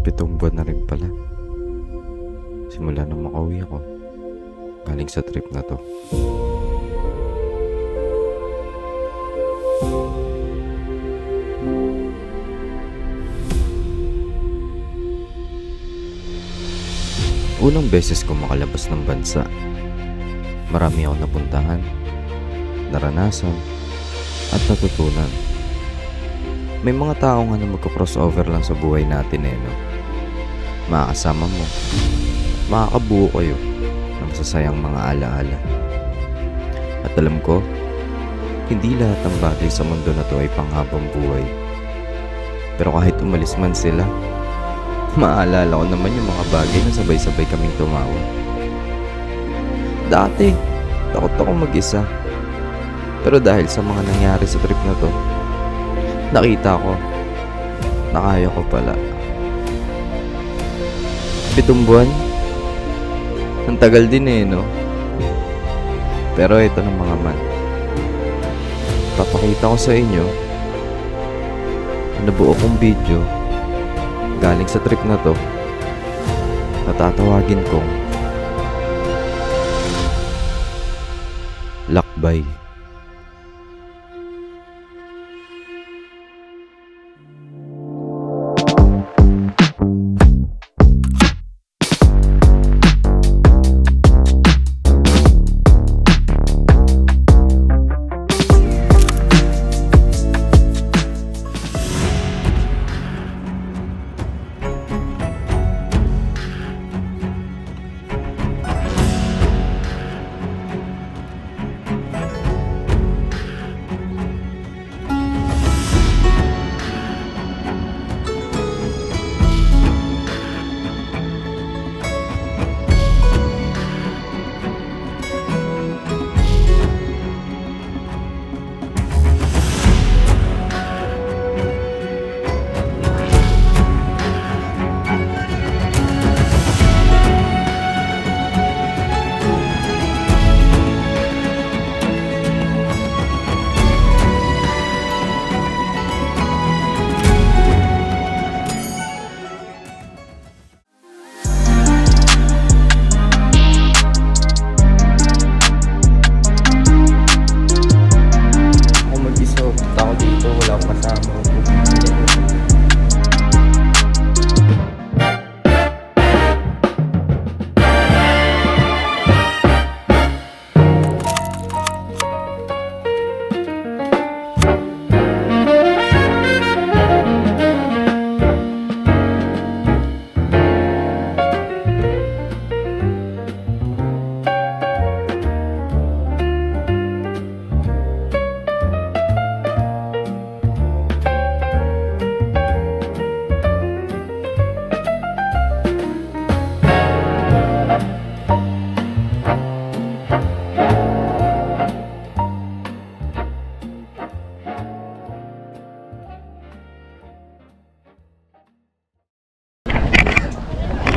7 buwan na rin pala. Simula nang makauwi ako galing sa trip na to. Unang beses ko makalabas ng bansa. Marami akong napuntahan, naranasan, at natutunan. May mga tao nga na magka-crossover lang sa buhay natin no? Makakasama mo, makakabuo kayo ng masasayang mga alaala. At alam ko, hindi lahat ng bagay sa mundo na to ay panghabang buhay. Pero kahit umalis man sila, maalala ko naman yung mga bagay na sabay-sabay kaming tumawa. Dati, takot ako mag-isa. Pero dahil sa mga nangyari sa trip na to, nakita ko na kaya ko pala. 7 buwan? Ang tagal din no? Pero ito na mga man. Papakita ko sa inyo ang nabuo kong video galing sa trip na to na tatawagin kong Lakbay.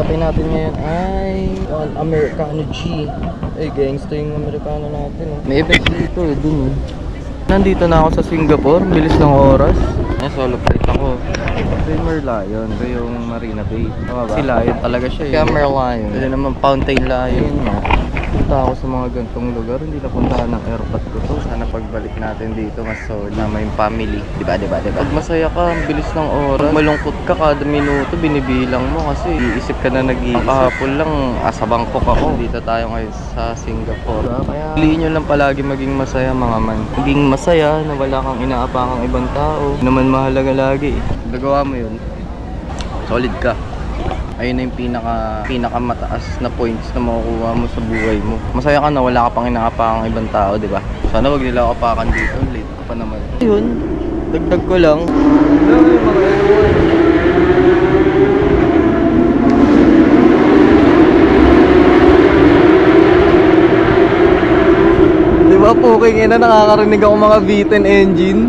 Kape natin ngayon ay Americano G. Eh, gangsta yung Americano natin. May event dito dun. Nandito na ako sa Singapore, bilis ng oras. Solo flight ako. Ito yung Merlion, ito yung Marina Bay. Tama ba? Si Lion talaga siya eh. Kaya Merlion. Ito naman Fountain Lion. Punta ako sa mga gantong lugar, hindi napuntahan ng airport ko to. Sana pagbalik natin dito, mas solid na may family. Diba? Pag masaya ka, ang bilis ng oras. Malungkot ka kada minuto, binibilang mo kasi iisip ka na nag-iisip. Kahapon lang, sa Bangkok ako. Dito tayo ngayon sa Singapore. Kaya piliin nyo lang palagi maging masaya mga man. Maging masaya na wala kang inaapakang ibang tao. Hindi naman mahalaga lagi. Nagawa mo yun, solid ka. Ayun na yung pinaka mataas na points na makukuha mo sa buhay mo. Masaya ka na wala ka pang inaapakang ibang tao, di ba? Sana wag nila apakan dito, late ka pa naman. Ayun, dagdag ko lang. Di ba po, kaya na nakakarinig ako mga V10 engine.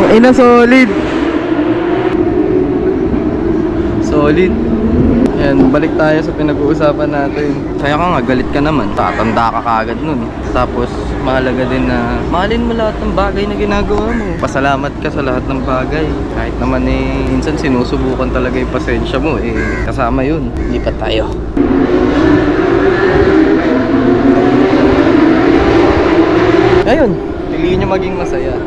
Ina, solid. Yan, balik tayo sa pinag-uusapan natin. Kaya ka nga, galit ka naman. Tatanda ka kagad nun. Tapos, mahalaga din na mahalin mo lahat ng bagay na ginagawa mo. Pasalamat ka sa lahat ng bagay. Kahit naman minsan sinusubukan talaga yung pasensya mo. Kasama yun. Lipat tayo. Ayun, piliin nyo maging masaya.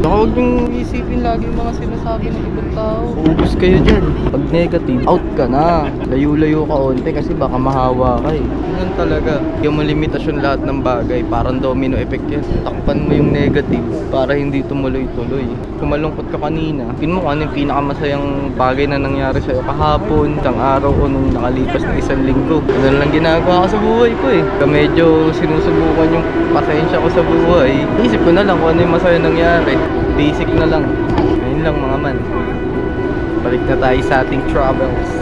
Saka huwag niyong isipin lagi yung mga sinasabi ng ibang tao. Uubos kayo dyan. Pag negative, out ka na. Layo-layo ka onte kasi baka mahawa ka eh. Ganun talaga. Yung mga limitasyon lahat ng bagay, parang domino effect yan. Takpan mo yung negative para hindi tumuloy-tuloy. Kung malungkot ka kanina, pin mo kung ano yung pinakamasayang bagay na nangyari sa'yo kahapon, isang araw o nung nakalipas na isang linggo. Ganun lang ginagawa ko sa buhay ko eh. Kaya medyo sinusubukan yung pasensya ko sa buhay. Isip ko na lang kung ano yung masaya nangyari. Basic na lang. Ayun lang mga man. Balik na tayo sa ating travels.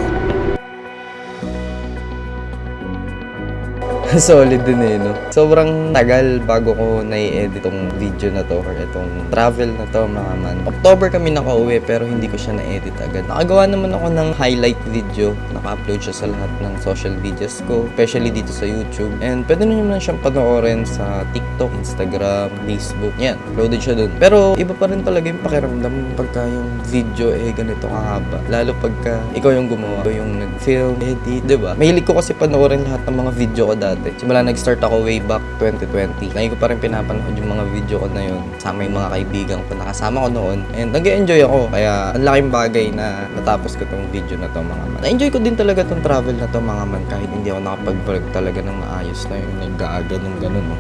Solid din eh, no? Sobrang tagal bago ko nai-edit itong video na to or itong travel na to, mga man. October kami nakauwi pero hindi ko siya na-edit agad. Nakagawa naman ako ng highlight video. Naka-upload siya sa lahat ng social videos ko, especially dito sa YouTube. And pwede nyo naman siyang panoorin sa TikTok, Instagram, Facebook. Yan, uploaded siya dun. Pero iba pa rin talaga yung pakiramdam pagka yung video ganito kahaba. Lalo pagka ikaw yung gumawa, ikaw yung nag-film, edit, diba? Mahilig ko kasi panoorin lahat ng mga video ko dati. Simula nag-start ako way back 2020. Lagi ko pa rin pinapanood yung mga video ko na yun. Sama yung mga kaibigan ko na kasama ko noon. And nag-enjoy ako. Kaya ang laking bagay na natapos ko tong video na to, mga man. Na-enjoy ko din talaga tong travel na to, mga man. Kahit hindi ako nakapag-vlog talaga ng maayos na yung nag-aaga ng ganun, no.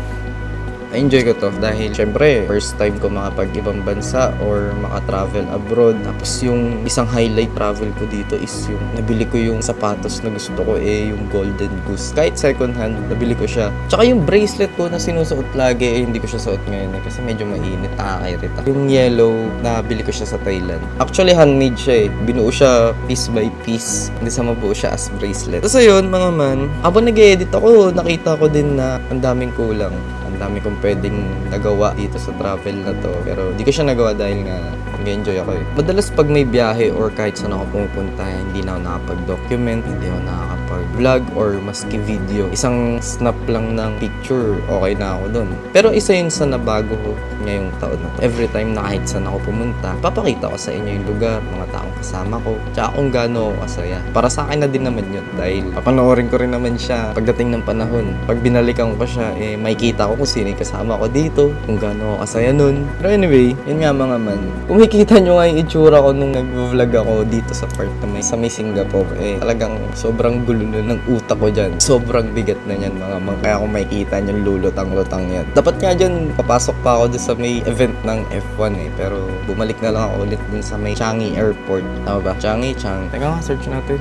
Na-enjoy ko to dahil syempre first time ko makapag-ibang bansa or maka-travel abroad. Tapos yung isang highlight travel ko dito is yung nabili ko yung sapatos na gusto ko yung Golden Goose. Kahit second hand, nabili ko siya. Tsaka yung bracelet ko na sinusuot lagi hindi ko siya suot ngayon kasi medyo mainit, nakakairita. Yung yellow, nabili ko siya sa Thailand. Actually handmade siya binuo siya piece by piece. Hindi sa mabuo siya as bracelet. Tapos ayun, mga man, habang nag-edit ako, nakita ko din na ang daming kulang. Ang dami kong pwedeng nagawa dito sa travel na to. Pero di ko siya nagawa dahil nga nag-enjoy ako Madalas pag may biyahe or kahit saan ako pumupunta, hindi na ako nakapag-document, hindi ako nakakapag-vlog or maski video. Isang snap lang ng picture, okay na ako dun. Pero isa yun sa nabago ko ngayong taon na to. Every time na kahit saan ako pumunta, papakita ko sa inyo yung lugar, mga taong kasama ko, tsaka kung gaano ako kasaya. Para sa akin na din naman yun dahil papanoorin ko rin naman siya pagdating ng panahon. Pag binalikan ko siya, makikita ko kung sino yung kasama ko dito, kung gaano ako kasaya nun. Pero anyway, yun nga mga man. Kung makikita nyo nga yung itsura ko nung nag-vlog ako dito sa part na sa may Singapore, talagang sobrang gulo ng utak ko dyan. Sobrang bigat na yan mga man. Kaya kung makikita nyo lulutang-lutang yan. Dapat nga dyan, papasok pa ako doon sa may event ng F1 pero bumalik na lang ako ulit dun sa may Changi Airport. Tama ba? Changi. Teka nga, search natin.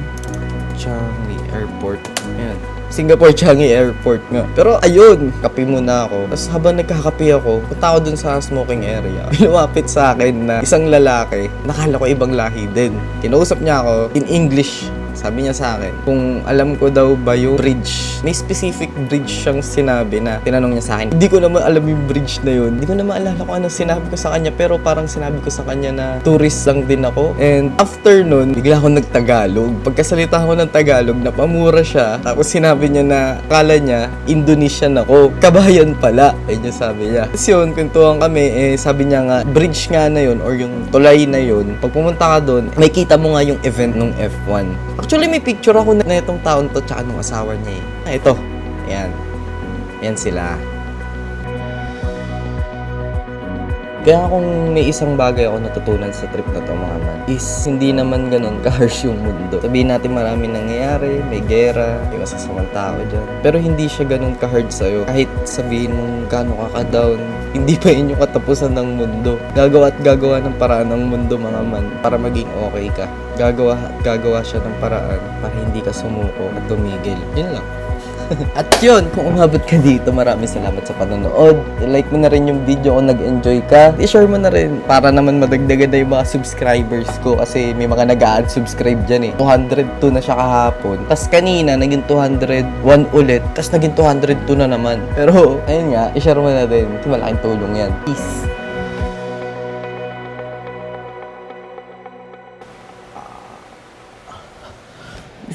Changi Airport. Ayan. Singapore Changi Airport nga. Pero ayun, kape muna ako. Tapos habang nagkakape ako, punta ako dun sa smoking area. Lumapit sa akin na isang lalaki. Nakala ko ibang lahi din. Kinausap niya ako in English. Sabi niya sa akin, kung alam ko daw ba yung bridge. May specific bridge siyang sinabi na tinanong niya sa akin. Hindi ko naman alam yung bridge na yun. Hindi ko naman maalala kung anong sinabi ko sa kanya. Pero parang sinabi ko sa kanya na tourist lang din ako. And after nun, bigla ako nagtagalog. Pagkasalita ko ng Tagalog, napamura siya. Tapos sinabi niya na akala niya, Indonesian ako. Kabayan pala. Ayun yung sabi niya. Tapos yun, kwentuhan kami, sabi niya nga, bridge nga na yun or yung tulay na yun. Pag pumunta ka doon, may kita mo nga yung event ng F1. Actually, may picture ako na itong taon to tsaka nung asawa niya Ito. Ayan. Ayan sila. Kaya kung may isang bagay ako natutunan sa trip na to, mga man, is hindi naman ganun ka-harsh yung mundo. Sabihin natin marami nangyayari, may gera, may masasamang tao dyan. Pero hindi siya ganun ka-hard sa'yo. Kahit sabihin mong gano'n ka-down, hindi pa yun yung katapusan ng mundo. Gagawa at gagawa ng paraan ng mundo, mga man, para maging okay ka. Gagawa at gagawa siya ng paraan para hindi ka sumuko at tumigil. Yun lang. At yun, kung umabot ka dito, maraming salamat sa panonood. I-like mo na rin yung video kung nag-enjoy ka. I-share mo na rin para naman madagdagan na yung mga subscribers ko kasi may mga nag-a-unsubscribe dyan 202 na siya kahapon. Tapos kanina, naging 201 ulit. Tapos naging 202 na naman. Pero, ayun nga, i-share mo na rin. Malaking tulong yan. Peace!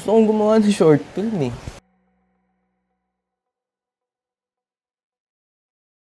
Gusto kong gumawa ng short film eh.